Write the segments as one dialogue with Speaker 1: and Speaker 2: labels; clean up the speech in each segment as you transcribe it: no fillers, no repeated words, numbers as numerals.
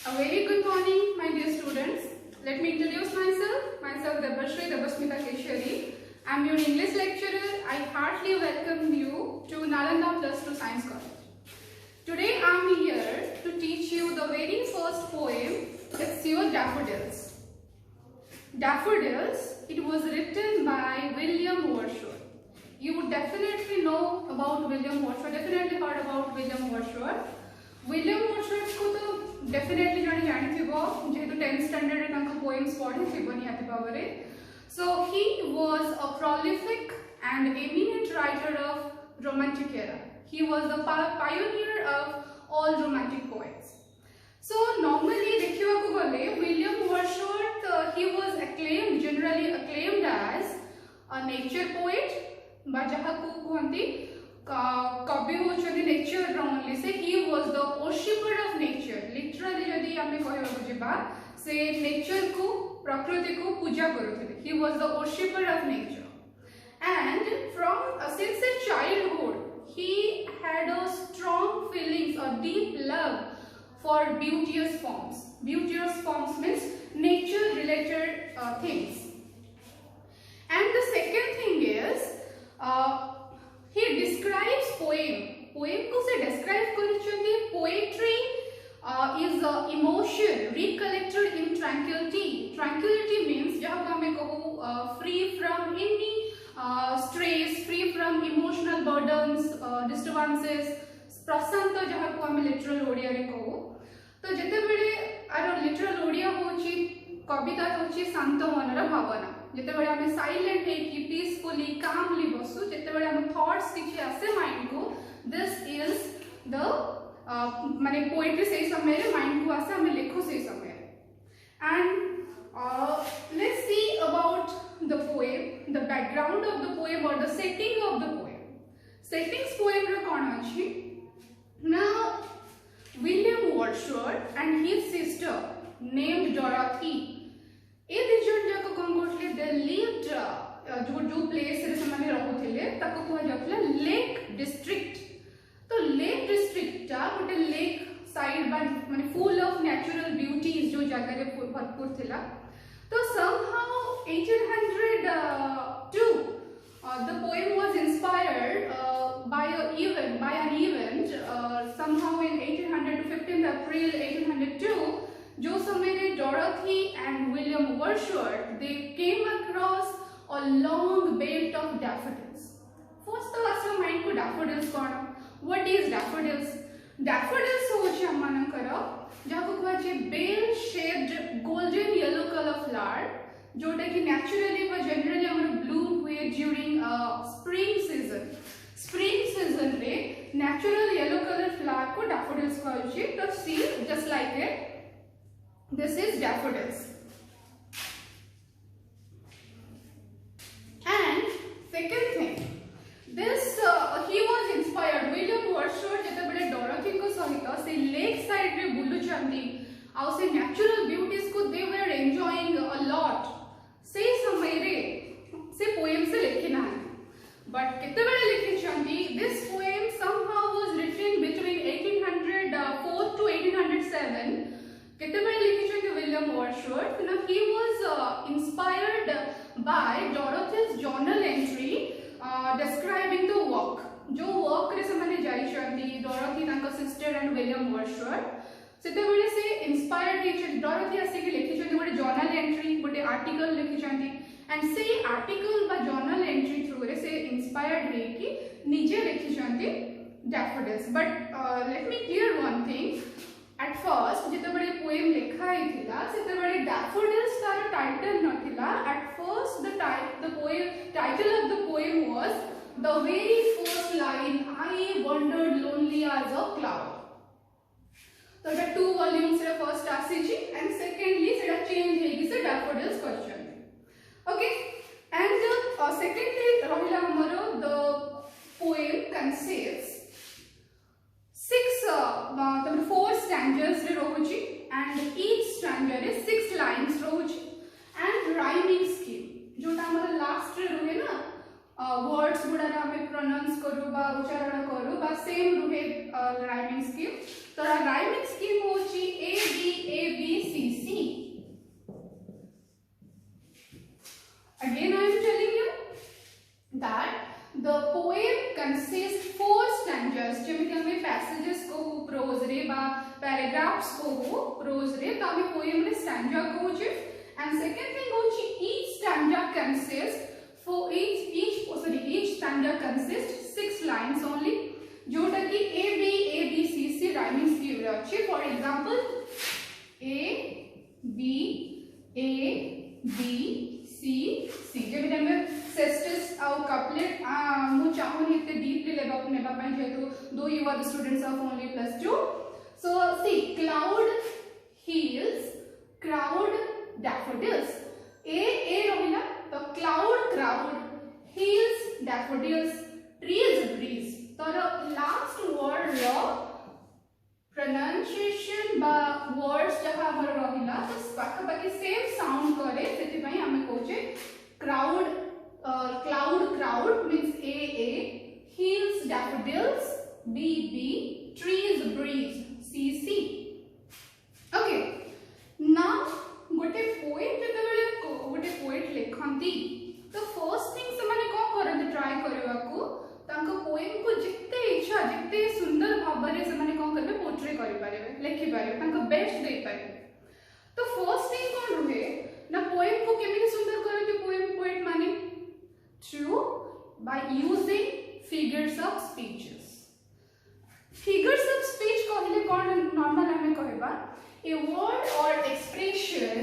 Speaker 1: A very good morning, my dear students. Let me introduce myself. Myself Debashri Debasmita Keshari. I am your English lecturer. I heartily welcome you to Nalanda Plus 2 Science College. Today I am here to teach you the very first poem. It's your Daffodils. Daffodils, it was written by William Wordsworth. You would definitely know about William Wordsworth, definitely heard about William Wordsworth. William Wordsworth को तो definitely जाने जानी थी वो जेहेतु 10th standard रे तांको poems पढ़ी थी बनी आती बाबरे. So he was a prolific and eminent writer of Romantic era. He was the pioneer of all Romantic poets. So normally देखिवा को गले William Wordsworth he was acclaimed, generally acclaimed as a nature poet. बाजहा को कहती कवि होचनी nature only से he was the worshipper of nature. Literally यदि आमे कहबा जिबा से नेचर को प्रकृति को पूजा करूथिले. He was the worshipper of nature and from since his childhood he had a strong feelings or deep love for beauteous forms. Beauteous forms means nature related things. And the second thing is he describes poem को से describe करिचंदी poetry is emotion recollected in tranquility means जहाँ को हमें कहूँ free from any stress, free from emotional burdens, disturbances, प्रशांत जहाँ को हमें literal Odia रे कहूँ. तो जिते बड़े आरो literal ओडिया होची कविता होची शांत मनर भावना. जिते बड़े हमें साइलेंट है कि पीसफुली कामली बसु जिते बड़े हम थॉट्स किछि आसे माइंड को दिस इज द माने पोएट्री से समय रे माइंड को आसे हमें लिखो से समय. And let's see about the poem, the background of the poem और the setting of the poem. Settings poem रे कोन अछि ना William Wordsworth and his sister named Dorothy. ए दिजन जाको कोन गोटले दे लिव्ड जो प्लेस रे समाने रहउथिले ताको कोहा जातला लेक डिस्ट्रिक्ट. तो लेक डिस्ट्रिक्ट ता गोटे लेक साइड बा माने फुल ऑफ नेचुरल ब्यूटीज जो जगह रे भरपूर थिला. तो somehow 1802 the poem was inspired by an event somehow in 1800 to 15th April 1802. जो समय रे डोरथी and William Wordsworth they came across a long belt of daffodils. First तो आसो माइंड को daffodils cone. What is daffodils? Daffodils होची हमनकर जहाँ को कहै छै bell shaped golden yellow colour flower जोटा कि नेचुरली व जनरली हमर ब्लूम हुए during spring season. Spring season रे नेचुरल येलो कलर फ्लावर को daffodils कहै छै. तो see just like it this is daffodils. And second thing, this he was inspired William Wordsworth jete bele Dorothy ko sahita se lake side re bulu chanti au se natural beauties ko they were enjoying a lot. Se samay re se poem se likhina hai but kete bele likhi chanti this poem somehow was written between 1804 to 1807. केतेबेले लिखिछन William Wordsworth ना he was inspired by Dorothy's journal entry describing the walk. जो walk रे समाने जाइछंती डोरथी तांका sister and William Wordsworth सेतेबेले से inspired हिछ डोरथी आसी के लिखिछंती गोटे journal entry गोटे आर्टिकल लिखिछंती एंड से आर्टिकल बा जर्नल एंट्री थ्रू रे से इंस्पायर्ड हे कि निजे लिखिछंती daffodils. But let me clear one thing. At first जिते बड़े पोएम लिखा ही थिला सेते बड़े daffodils तार टाइटल न थिला. At first the poem title of the poem was the very first line I wandered lonely as a cloud. तो एटा 2 वॉल्यूम्स रे फर्स्ट आसी छी एंड सेकेंडली सेटा चेंज हे कि से daffodils question. Okay and secondly रहिला हमरो the poem consists 4 stanzas रे रहुची and each stanza रे 6 lines रहुची and rhyming scheme जोटा हमर लास्ट रे रुहे ना वर्ड्स गुडा हमें प्रोनाउंस करू बा उच्चारण करू बा सेम रुहे राइमिंग स्कीम. तो राइमिंग स्कीम होची ए बी ए रे बा पैराग्राफ्स को हो रोज रे तो हमें पोएम रे स्टैंजा को जे एंड सेकंड थिंग होची each stanza consist for each stanza consists 6 lines only जोटा कि a b c c rhyming scheme रे अछि for example a b c c जेबे हम सेस्टस आउ कपलेट मु चाहूनी इते डीपली नेबा पय जेतु दो you are the students of only +2 so see cloud hills crowd daffodils a रहिला तो crowd hills daffodils trees breeze तर लास्ट वर्ड रो प्रोनाउंसिएशन बा वर्ड्स जहा हमर रहिला तो पाखा पाखी सेम साउंड करे सेति पई हमें कहूचे crowd crowd means a hills daffodils b trees breeze c okay now गोटे पोएट जतबेले गोटे पोएट लिखंती तो फर्स्ट थिंग से माने को करन ट्राई करबा को तांको पोएम को जिते इच्छा जिते सुंदर भाबरे से माने को करबे पोर्ट्रे करि पारेबे लिखि पारेबे तांको बेस्ट दे पारेबे तो फर्स्ट थिंग कोन रुहे ना पोएम को केमिति सुंदर करते पोएट माने through by using figures of speeches figures of speech कहले कोन नॉर्मल हमें कहबा a word or expression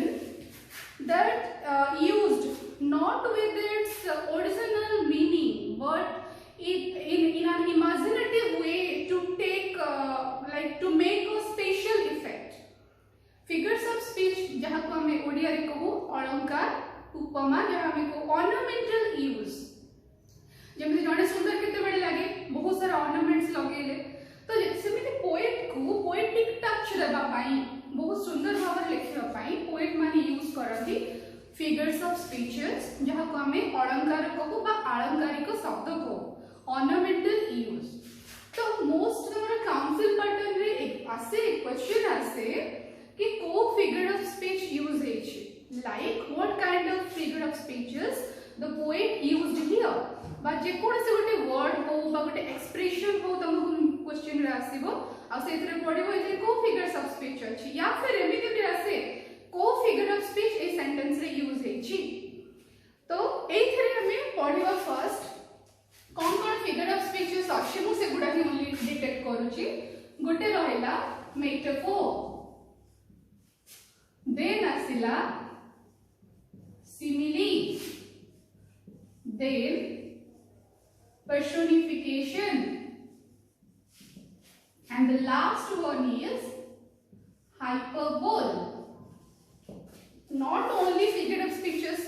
Speaker 1: that used not with its original meaning but in an imaginative way to take like to make a special effect figures of speech जहाँ को हमें ओडिया रे कहू अलंकार उपमा जहाँ हमें को ornamental use जेमति जने सुंदर केते बेले लागे बहुत सारा ornaments लगेले तो सेमिति पोएट को पोएटिक टच देबा पाई बहुत सुंदर भाव लिखिबा पाई पोएट माने यूज करथि फिगर्स ऑफ स्पीचेस जहाँ को हमें अलंकार कहू बा अलंकारिक शब्द को ऑर्नामेंटल यूज तो मोस्ट हमर काउंसिल पैटर्न रे आसे क्वेश्चन आसे कि को फिगर ऑफ स्पीच यूज हेछि like what kind of figure of speeches the poet used here बा जे कोन से गोटे वर्ड हो बा गोटे एक्सप्रेशन हो तमको क्वेश्चन रे आसीबो आ सेतरे पढिबो एते को फिगर्स ऑफ स्पीच अछि या फिर एमिति भी आसे को फिगर ऑफ स्पीच ए सेंटेंस रे यूज हेछि तो एथरे हमें पढिबा फर्स्ट कोन कोन फिगर ऑफ स्पीचेस अछि मु से गुडा ही ओनली डिटेक्ट करूची गोटे रहला मेटाफोर देन आसिला simile then personification and the last one is hyperbole not only figure of speeches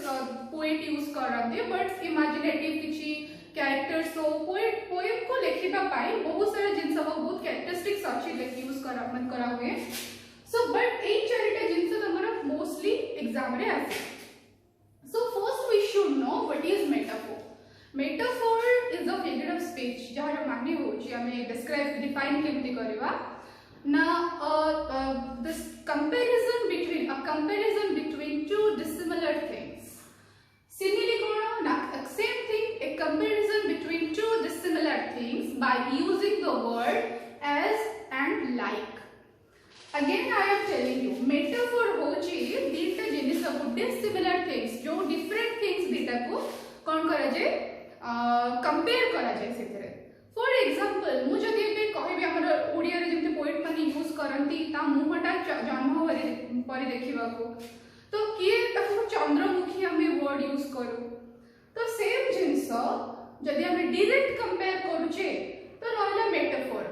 Speaker 1: poet use करते but imaginative किछि characters so poem को लिखिबा पाई बहुत सारा जिंस बहुत characteristics अछि लेखि यूज करा हुए so but एई चारिटा जिंस हमरा मोस्टली एग्जाम रे आसे so first we should know what is metaphor metaphor is a figure of speech जहार माने होची हमें describe define केमति करबा ना this comparison between two dissimilar things simile कोन ना same thing a comparison between two dissimilar things by using the word as and like again I am telling you metaphor होची दीटा जिनिस को dissimilar things जो different things दीटा को कोन करा जे compare करा जाय सेतरे for example मु जदी बे कहबे हमर ओडिया रे जेते पोएट माने यूज करंती ता मुहटा जन्म परि देखिबा को तो किए ताको चंद्रमुखी हमें वर्ड यूज करू तो सेम जिंस जदी हमें डायरेक्ट कंपेयर करूचे तो रहला मेटाफोर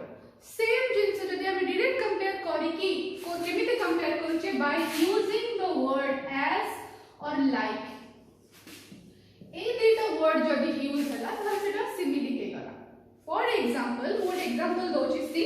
Speaker 1: सेम जिंस जदी हमें डायरेक्ट कंपेयर करी कि को केमिते कंपेयर करूचे by using the word as or like ए डेटा वर्ड जदी यूज हला त सेटा सिमिली के गला फॉर एग्जांपल मोर एग्जांपल दोची सी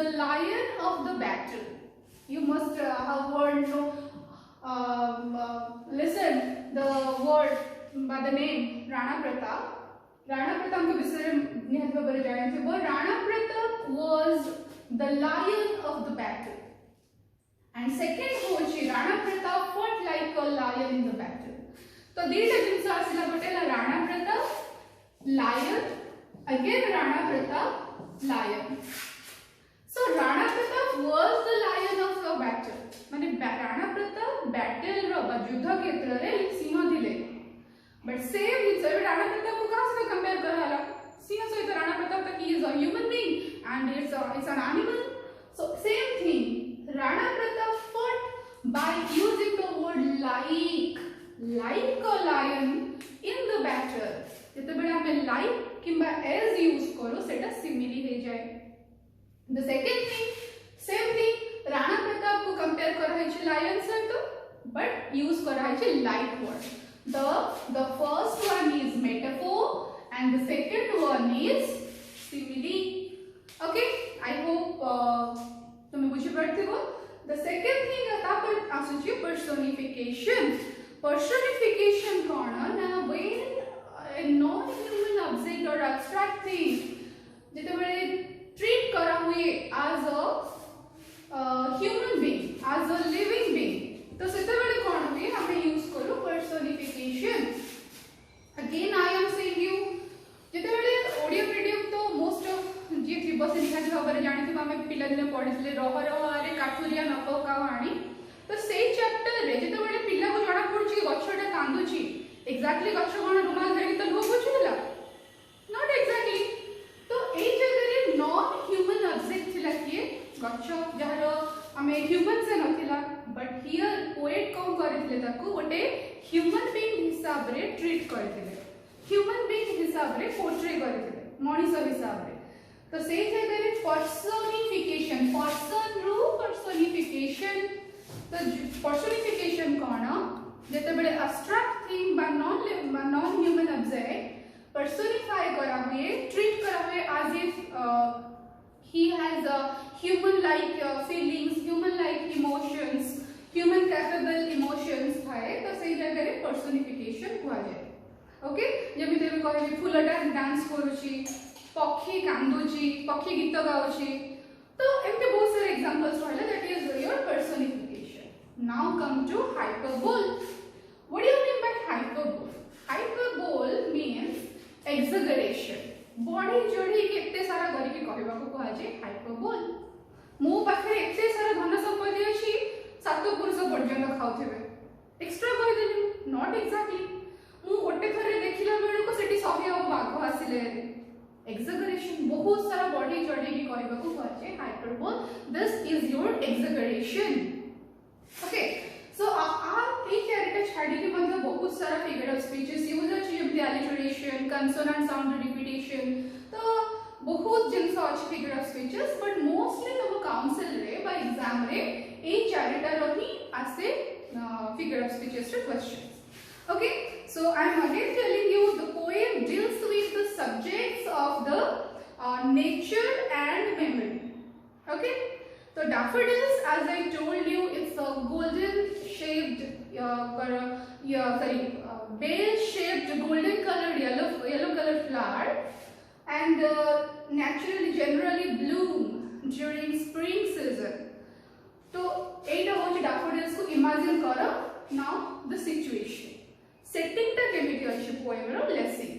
Speaker 1: the lion of the battle. You must have heard, listen the word by the name Rana Pratap. Rana Pratap को विषय में निहत भाବରେ जानिथिबो. Rana Pratap was the lion of the battle. And second होची Rana Pratap fought like a lion in the battle. तो दीटा जिनस आसिला गोटेला Rana Pratap lion, again Rana Pratap lion. So Rana Pratap was the lion of the battle. माने Rana Pratap battle रो युद्ध क्षेत्र रे सिंह थिले. But same with Rana Pratap को कहाँ से compare कराला? सिंह सहित Rana Pratap तक he is a human being and it's an animal. So same thing. Rana Pratap fought by using the word like a lion in the battle. जिते बड़े हमें like किंबा as use करो सेटा simile हे जाए. The second thing, same thing. Rana Pratap को compare करा है चे lion सहित, but use करा है चे like word. The first one is metaphor and the second one is simile. Okay, I hope तुम्हें बुझी पड़थिबो. The second thing तापर आसुची personification. Personification कोन ना when a non-human object or abstract thing जेते बड़े treat करा हुए as a human being, as a living being. तो सेते बड़े कोन हुए हमें यूज करो personification. Again I am saying you जेते बड़े ओडियो मीडियम तो most of जे थिबो से निहाज भाବରେ जानिथिबो हमें पिला दिने पढितले रह आरे काठुरिया न पकावाणी. तो सेई चैप्टर रे जेते बड़े पिला को जणा पडुची कि गछटा कांदुची एक्जेक्टली गछ कोन रुमाल धरि तो लोक बुझिला नॉट एक्जेक्टली. तो एई जगह रे नॉन ह्यूमन ऑब्जेक्ट थिला कि गछ जहार हमें ह्यूमन से नथिला, बट हियर पोएट कोन करथिले ताको गोटे ह्यूमन बीइंग हिसाब रे ट्रीट करथिले, ह्यूमन बीइंग हिसाब रे पोर्ट्रे करथिले मनीष हिसाब रे. तो सेई जगह रे पर्सनिफिकेशन, पर्सन रू पर्सनिफिकेशन. तो पर्सनिफिकेशन कोन जेते बड़े एब्स्ट्रैक्ट थिंग बा नॉन ह्यूमन ऑब्जेक्ट पर्सनिफाई करा हुए, ट्रीट करा हुए as if he has a human like feelings, human like emotions, human capable emotions थाए. तो सही जगह रे पर्सनिफिकेशन हुआ जाए. ओके, जेमिते भी कहबी फुलटा डांस करूची, पक्षी कांदुची, पक्षी गीत गाउची. तो एमते बहुत सारे एग्जांपल्स रहले that is your personification. Now come to hyperbole. What do you mean by hyperbole? Hyperbole means exaggeration. Body जोड़ी के एते सारा करी के कहबा को कहा जे hyperbole. मो पाखे एते सारा धन संपत्ति अछि सात पुरुष पर्यंत खाउथिबे. एक्स्ट्रा कहि देली नॉट एक्जेक्टली. मु गोटे थरे देखिला बेले को सेठी 100 अब बाघ आसिले. Exaggeration बहुत सारा बॉडी जोड़ी के कहबा को कहा जे hyperbole. This is your exaggeration. Okay, so आप एक कैरेक्टर छाड़ी के मतलब बहुत सारा फिगर ऑफ स्पीचेस यूज अछि जेमति alliteration, consonant sound repetition. तो बहुत जिनस अछि figure of speeches, but mostly हम काउंसिल रे बा एग्जाम रे ए चारिटा रही आसे फिगर ऑफ स्पीचेस रे questions. Okay, so I am again telling you the poem deals with the subjects of the nature and memory. Okay, so daffodils, as I told you, it's a golden shaped bell shaped golden colored yellow colored flower, and naturally generally bloom during spring season. तो एटा होची daffodils को imagine करो. Now the situation. Setting टा केमिति अछि poem रो let's see.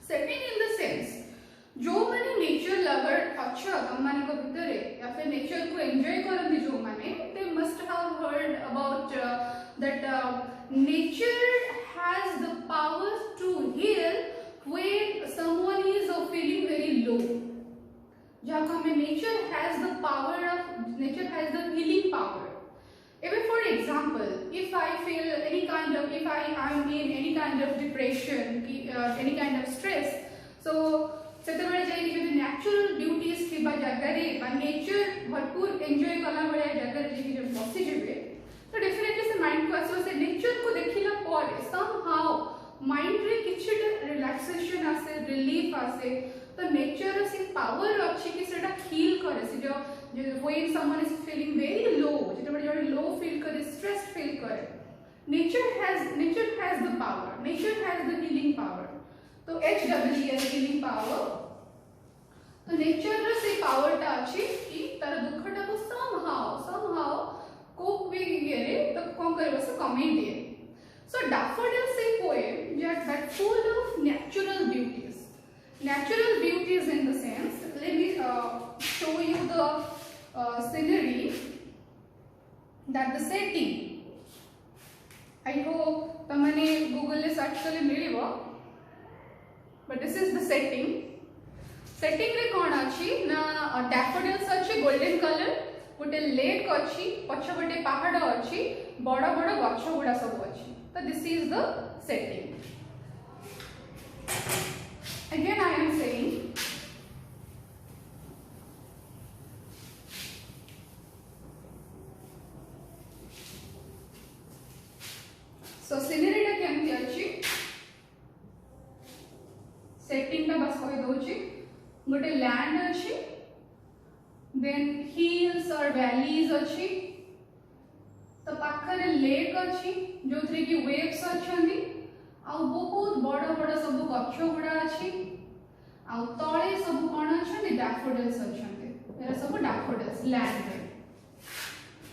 Speaker 1: Setting in the sense जो माने नेचर लवर अच्छा हम माने को भितरे या फिर नेचर को एंजॉय करंती जो माने they must have heard about that nature has the power to heal when someone is feeling very low. जहाँ हमें nature has the healing power. Even for example, if I feel if I am in any kind of depression, any kind of stress, so सेतेबेले जाई कि natural beauties थिबा जगह रे बा nature भरपूर enjoy कला बळे जगह रे जे बसी जेबे तो डेफिनेटली से माइंड को आसो से नेचर को देखिला पर सम हाउ माइंड रे किछटा रिलैक्सेशन आसे, रिलीफ आसे. तो नेचर से पावर अच्छी कि सेटा हील करे से जो when someone is feeling very low जेते जो लो फील करे स्ट्रेस फील करे nature has the power, nature has the healing power. तो HWL healing power तो नेचर रे से पावर टा अछि कि तार दुखटा को somehow कोप वे गेरे तो कोन करबो से कमी दिए. So daffodils a poem that full of natural beauties in the sense. Let me show you the scenery, that the setting. I hope तमने Google ले सर्च करले मिलिबो, but this is the setting. Setting रे कोन अछि ना daffodils अछि golden color, गोटे lake अछि, पछपटे पहाड़ अछि, बड़ बड़ गछ गुडा सब अछि. So this is the setting. Again I am saying so scenery टा केमति अछि, setting टा बस कहि दोछि. गोटे लैंड अछि, then hills or valleys अछि, तो पाखरे लेक अछि जो थ्री की वेव्स अछंदी, आ बहुत बड़ बड़ सब गछ गुडा अछि, आ तळे सब कोन अछंदी डैफोडिल्स अछंदी. एरा सब डैफोडिल्स लैंड रे.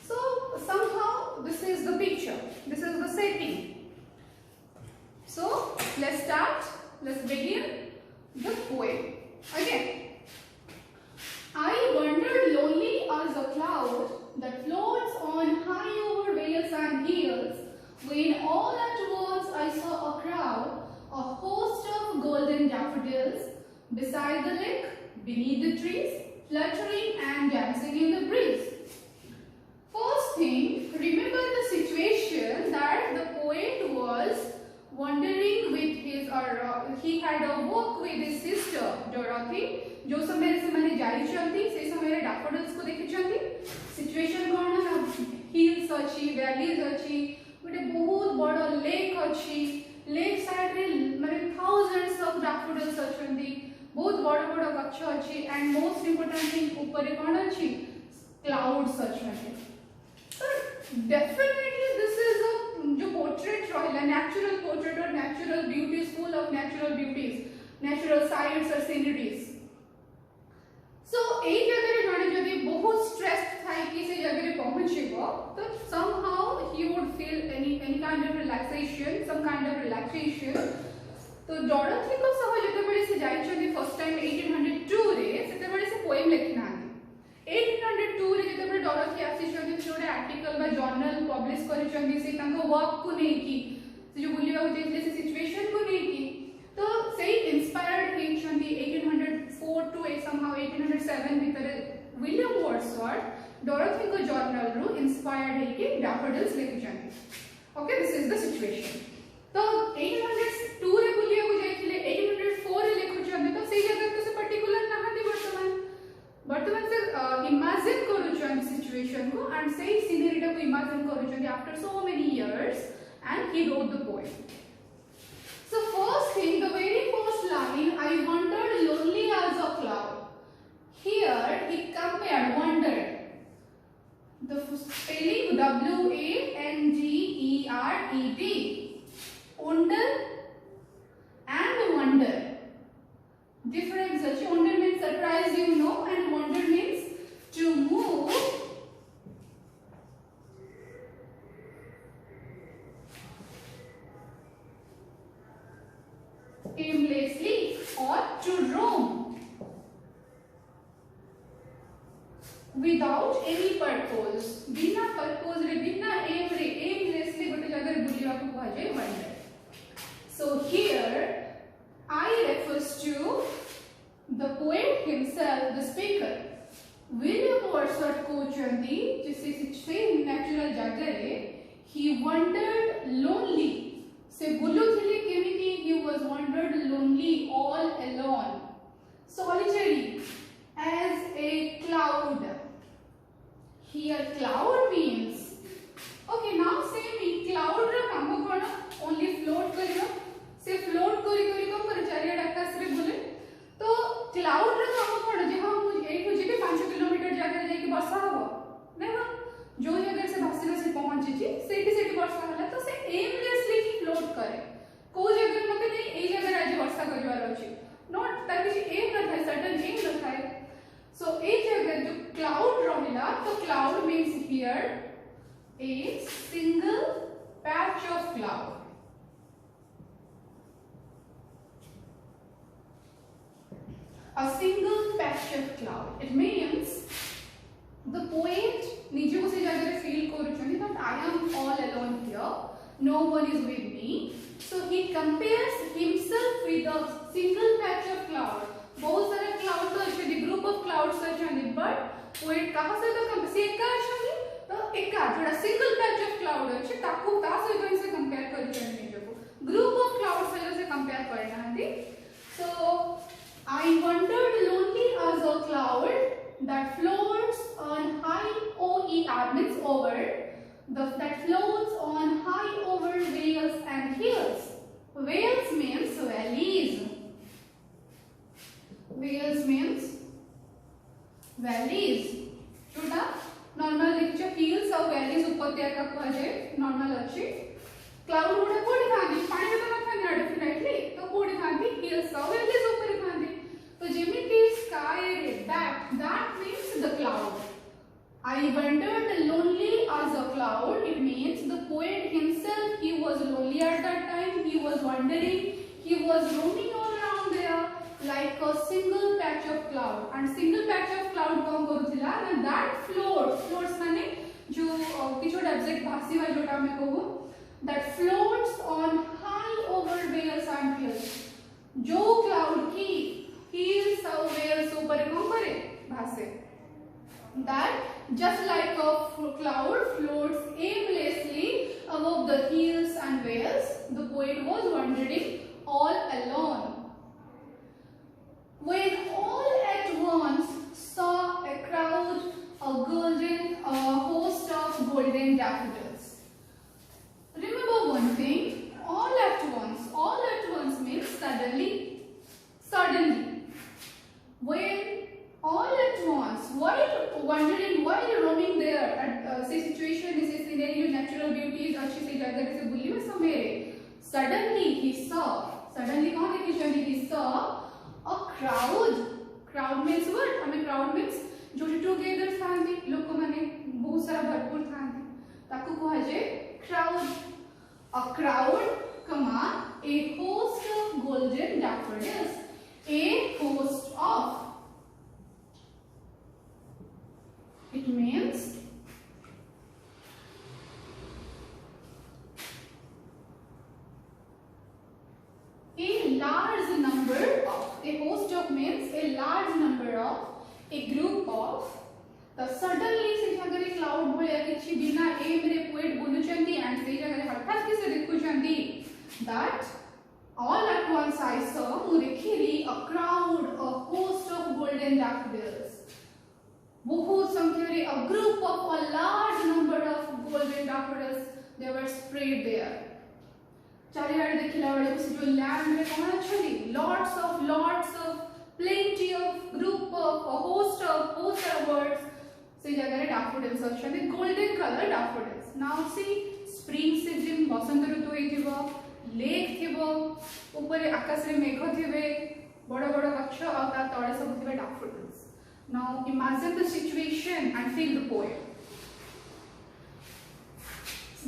Speaker 1: So somehow this is the picture, this is the setting. So let's start, let's begin the poem. Again, I wandered lonely as a cloud that floats on high over vales and hills, when all at once I saw a crowd, a host of golden daffodils, beside the lake, beneath the trees, fluttering and dancing in the breeze. First thing, remember the situation that the poet was wandering with his, he had a walk with his sister Dorothy. जो समय से मैंने जाई चलती से समय daffodils को देखि चलती. सिचुएशन कोन ना हिल्स अछि, वैलीज अछि, गोटे बहुत बड़ लेक अछि, लेक साइड रे माने थाउजेंड्स ऑफ डैफोडिल्स अछंती, बहुत बड़ बड़ गछ अछि, एंड मोस्ट इंपोर्टेंट थिंग ऊपर कोन अछि, clouds अछंती. Definitely this is a जो portrait रहिला natural portrait or natural beauties, full of natural beauties, natural sights or sceneries. So एई जगह रे जणे जदी बहुत स्ट्रेस्ड थाई कि से जगह रे पहुंचीबो तो somehow he would feel any kind of relaxation, some kind of relaxation. तो डॉरोथी को सह जते बळे से जाई छथि फर्स्ट टाइम 1802 रे सेते बळे से पोएम लिखना. 1802 रे जते बळे डॉरोथी आसी छथि छोडे आर्टिकल बा जर्नल पब्लिश करि छथि से तांको वर्क को नै कि से जो बुलिबा जेतले से सिचुएशन को नै कि तो से इंस्पायर्ड हे छथि 1804 टू somehow 1807 भितरे विलियम वर्ड्सवर्थ डॉरोथी को जर्नल रु इंस्पायर्ड हे कि डैफोडिल्स लिखि छथि. Okay, this is the situation. तो 1802 रे बुलिया को जाइथिले 1804 रे लिखु छथि तो से जगह तो से पर्टिकुलर नहाती वर्तमान से इमेजिन करू छथि सिचुएशन को एंड से सीनरी को इमेजिन करू छथि after so many years and he wrote the poem. So first thing, the very first line, I wandered lonely as a cloud. Here he compared wandered. The spelling W-A-N-G-E-R-E-D. Wander and wonder. Difference is wander means surprise, you know, and wander means to move aimlessly or to roam without any purpose. बिना purpose रे बिना aim रे aimlessly गोटे जगह बुलिया को कह जाय wander. So here I refers to the poet himself, the speaker. William Wordsworth कहउछंती जिसे natural जगह रे he wandered lonely. से बुलुथिले केमिति he was wandered lonely, all alone, solitary as a cloud. Here cloud means, okay, now same cloud रा काम कोन only float करियो, से float करी करी को पर चारिया आकाश रे बोले तो a single patch of cloud. It means the poet निजे को से जगह feel करूँगी that I am all alone here, no one is with me. So he compares himself with a single patch of cloud. बहुत सारे clouds अच्छे दी group of clouds अच्छे दी but poet कहाँ से तो कम से एक का अच्छे दी तो एक का जोड़ा single patch of cloud अच्छे ताकू तास है तो इसे compare कर दिया निजे को group of clouds से जैसे compare करना है दी. So I wandered lonely as a cloud that floats on high means over that floats on high over vales and hills. Vales means valleys. Vales means valleys. जोटा normal देखिए hills और valleys ऊपर त्याग का कुआजे normal अच्छी. Cloud उड़ा कोड़ी खानी पानी में तो ना खानी है definitely तो कोड़ी खानी hills और valleys ऊपर खानी. तो जेमिटी sky that means the cloud. I wandered lonely as a cloud. It means the poet himself, he was lonely at that time. He was wandering. He was roaming all around there like a single patch of cloud. And single patch of cloud कौन करूँगा? And that floats माने जो किसी और object भासी वाले जोटा में कहूँ that floats on high over vales and hills. जो cloud की hills और vales ऊपर कौन करे भासे? That just like a cloud floats aimlessly above the hills and vales, the poet was wandering all alone. When all at once saw a crowd, a host of golden daffodils. Remember one thing, all at once means suddenly. When all at once, while wandering, while roaming there at say situation, say scenario, natural beauties, अच्छी सी जगह से बुली में समेरे. Suddenly he saw. Suddenly कौन देखी चली? He saw a crowd. Crowd means what? हमें crowd means जो together थांदी लोग को मने बहुत सारा भरपूर थांदी. ताकू को हजे crowd. A crowd, a host of golden daffodils. A host of. It means a large number of. A host of means a large number of, a group of. The suddenly से जगह एक cloud बोले कि बिना ए मेरे poet बोलू चंदी and से जगह हठात किसे देखू चंदी that all at once I saw मुझे a crowd, a host of golden daffodils. बहुत संख्या a group of a large number of golden daffodils, they were spread there. चारियाड़े देखिला वाले कुछ जो land में कौन अच्छी lots of plenty of group of a host of birds से जगह daffodils अच्छी golden color daffodils. Now see spring season बसंत ऋतु होइथिबो lake थिबो ऊपर आकाश रे मेघ थिबे बड़ गच्छ आ ता तळे सब थिबे daffodils. Now imagine the situation and feel the poem.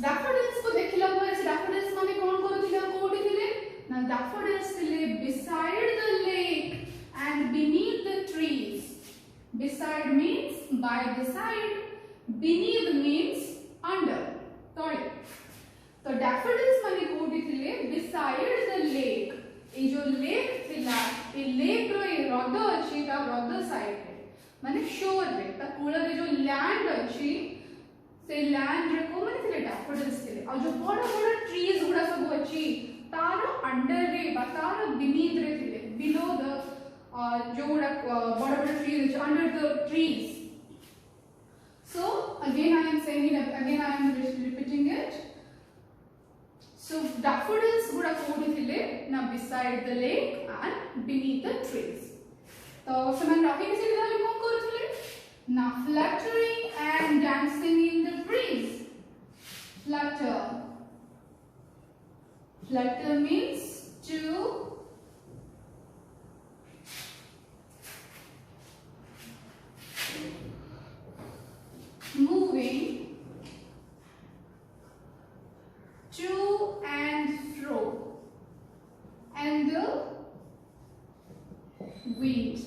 Speaker 1: Daffodils को देखिला हुआ है. Daffodils माने कौन करूथिला कोडी थिले ना daffodils थिले beside the lake and beneath the trees. Beside means by the side, beneath means under. तळे तो daffodils माने कोडी थिले beside the lake. ए जो lake थिला ए lake रो ए हृद अछि ता हृद साइड माने शोर रे ता कूल रे जो लैंड अछि से लैंड रे को माने थिले daffodils थिले और जो बड़ ट्रीज गुडा सब अछि तार अंडर रे बा तार बीनीथ रे थिले बिलो द जो गुडा बड़ ट्रीज अछि under the trees. So again I am saying it again, I am repeating it. So daffodils गुडा कोडी थिले ना beside the lake and beneath the trees. तो समय राखी किसी के दाले कौन करूँ ना fluttering and dancing in the breeze. Flutter means to moving to and fro and the wind.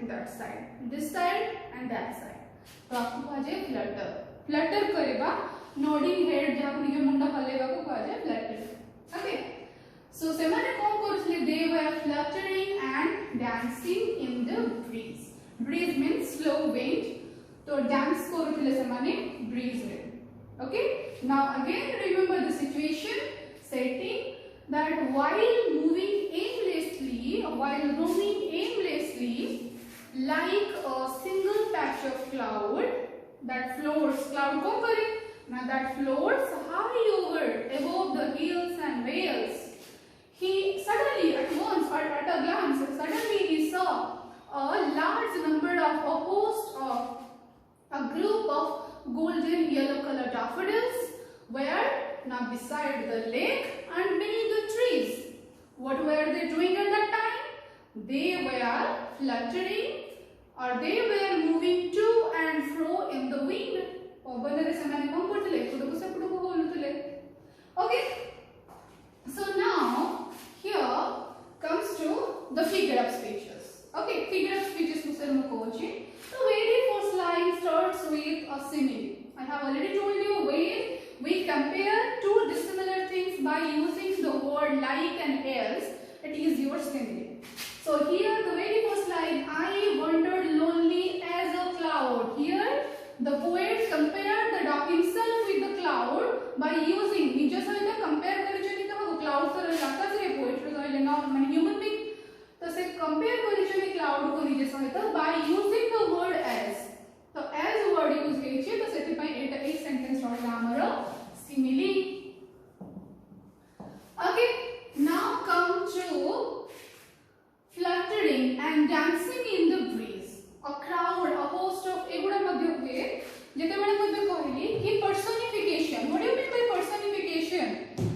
Speaker 1: that side, this side and that side. तो आपको कहा जाए flutter. Flutter करेगा nodding head जहाँ निजे मुंडा हलेगा को कहा जाए flutter. Okay. So ସେମାନେ कौन କରୁଥିଲେ? They were fluttering and dancing in the breeze. Breeze means slow wind. तो dance କରୁଥିଲେ ସେମାନେ breeze रे. Okay. Now again remember the situation setting that while moving aimlessly, while roaming aimlessly, like a single patch of cloud that floats, cloud को करे now that floats high over above the hills and vales. He suddenly, at once, or at a glance, suddenly he saw a large number of a host of a group of golden yellow colored daffodils were now beside the lake and beneath the trees. What were they doing at that time? They were fluttering or they were moving to and fro in the wind. Okay. So now here comes to the figure of speeches. Okay, figure of speeches the very first line starts with a simile. I have already told you when we compare two dissimilar things by using the word like and else, it is your simile. So here the very first line, I wandered lonely as a cloud. Here the poet compared himself with the cloud by using निज सहित compare करिछनि त cloud तर आकाश रे poet रे कहले ना माने human being तो से compare करिछनि cloud को निज सहित by using the word as. तो as word use हेछि तो सेति पय एटा एक sentence रहला हमर simile. Okay, now come to fluttering and dancing in the breeze. A crowd, a host of एगुडा मध्ये हुए जेते बेले मते कहली कि personification. What do you mean by personification?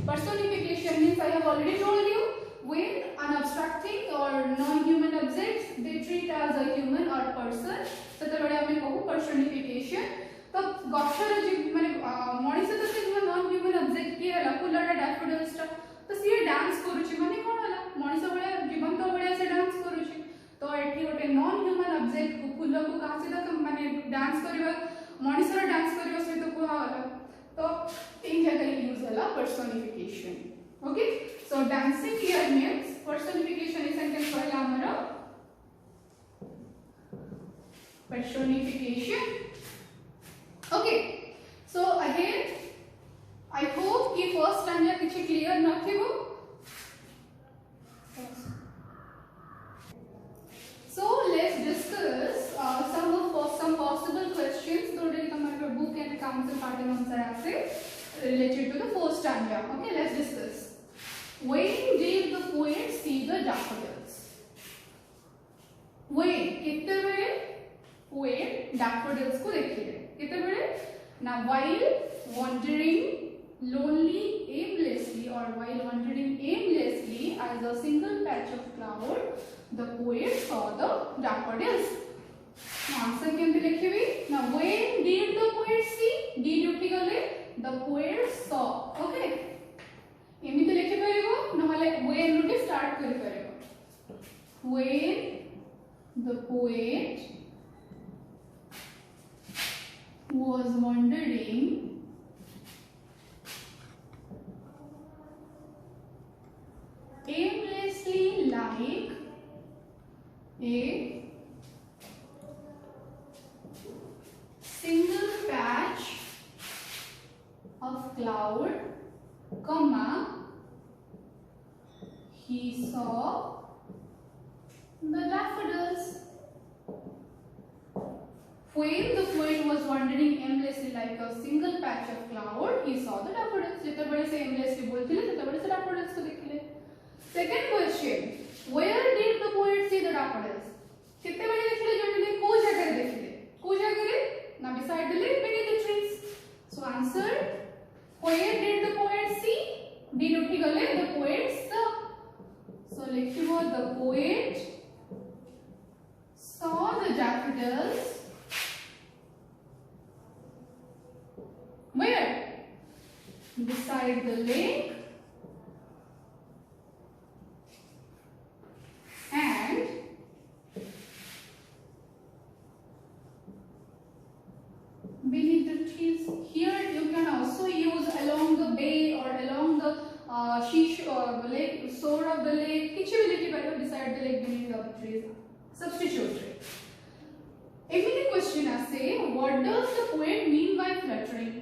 Speaker 1: Personification means I have already told you when an abstract thing or non-human objects they treat as a human or person. सेते बेले हमें कहू personification. तो गछर जे माने मଣିଷ तो से non-human object की हला फुलडा daffodils टा तो सी डांस करूची माने कोन हला मଣିଷ भले जीवंत भले से डांस करूची तो एठी गोटे नॉन ह्यूमन ऑब्जेक्ट को फूल को कहा से तो माने डांस करबा मଣିଷର डांस करबा सहित को हला तो इन जगह यूज हला personification. Okay, so dancing here means personification is sentence पहला हमरा personification. Okay, so again I hope कि first stanza किछि clear न थिबो. So let's discuss some possible questions today हमारे book and council pattern answer आसे related to the first stanza. Okay, let's discuss. When did the poet see the daffodils? When कितने बजे poet daffodils को देखिए कितने बजे ना while wandering lonely aimlessly or while wandering aimlessly as a single patch of cloud the poet saw the daffodils. Answer केमते लिखिबी ना when did the poet see did उठी गले the poet saw. Okay, एमिते लिखि परिबो नहले when उठी start करि परिबो when the poet was wandering aimlessly like a single patch of cloud, comma, he saw the daffodils. When the poet was wandering aimlessly like a single patch of cloud, he saw the daffodils. जितने बड़े से aimlessly बोलते हैं, जितने बड़े से daffodils को देखिए. Second question, where did the poet see the daffodils? कितने बड़े देखिए जब को जगह देखिए, को जगह ना beside the lake beneath the trees. So answer, where did the poet see? Did उठी गले the poet saw. So लिखिए the poet saw the daffodils. Where? Beside the lake and here you can also use along the bay or along the lake, shore of the lake, किसी भी लिखी पारे beside the lake beneath the trees, substitutory. एमिति question आसे, what does the poet mean by fluttering?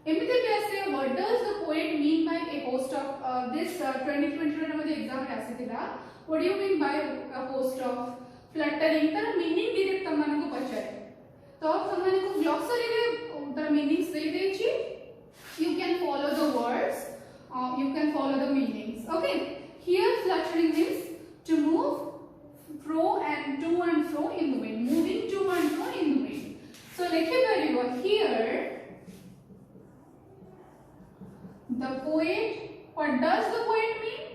Speaker 1: एमिति भी आसे, what does the poet mean by a host of this 2021 मध्ये exam रे आसे थिला, what do you mean by a host of fluttering? तर meaning direct तमने को पचारे. तो तमने को glossary रे तर meanings they देची. You can follow the words, you can follow the meanings. Okay. Here fluttering means to move fro and to and fro in the wind, moving to and fro in the wind. So लिखे करिए here the poet. What does the poet mean?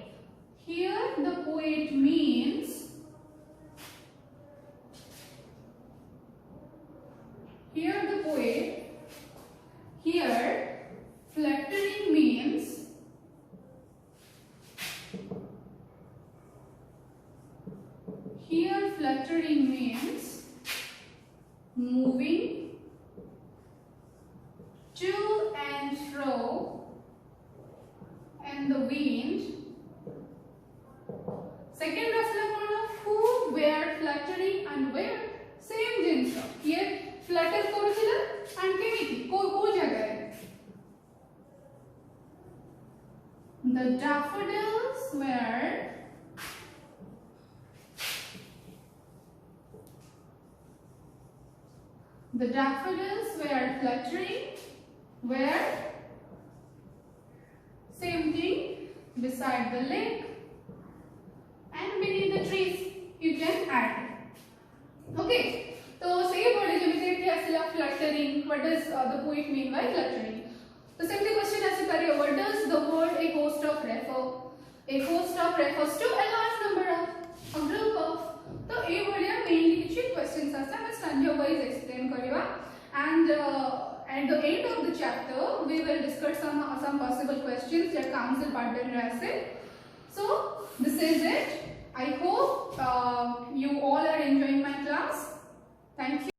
Speaker 1: Here the poet means here fluttering means moving to and fro in the wind. Second rasla kono who, where, fluttering and where, same jinsa. Here flutter koruthila and kemiti ko jaga hai. The daffodils were fluttering where, same thing, beside the lake and beneath the trees. You can add. Okay. So say what is immediately asila fluttering. What does the poet mean by fluttering? So simply question aise kariye, what does the word a host of refer? A host of refers to a large number of, a group of. तो ये बढ़िया mainly किसी questions आसा मैं Sanjay wise explain करिवा. And at the end of the chapter we will discuss some possible questions that council partner aise. So this is it. I hope you all are enjoying my class. Thank you.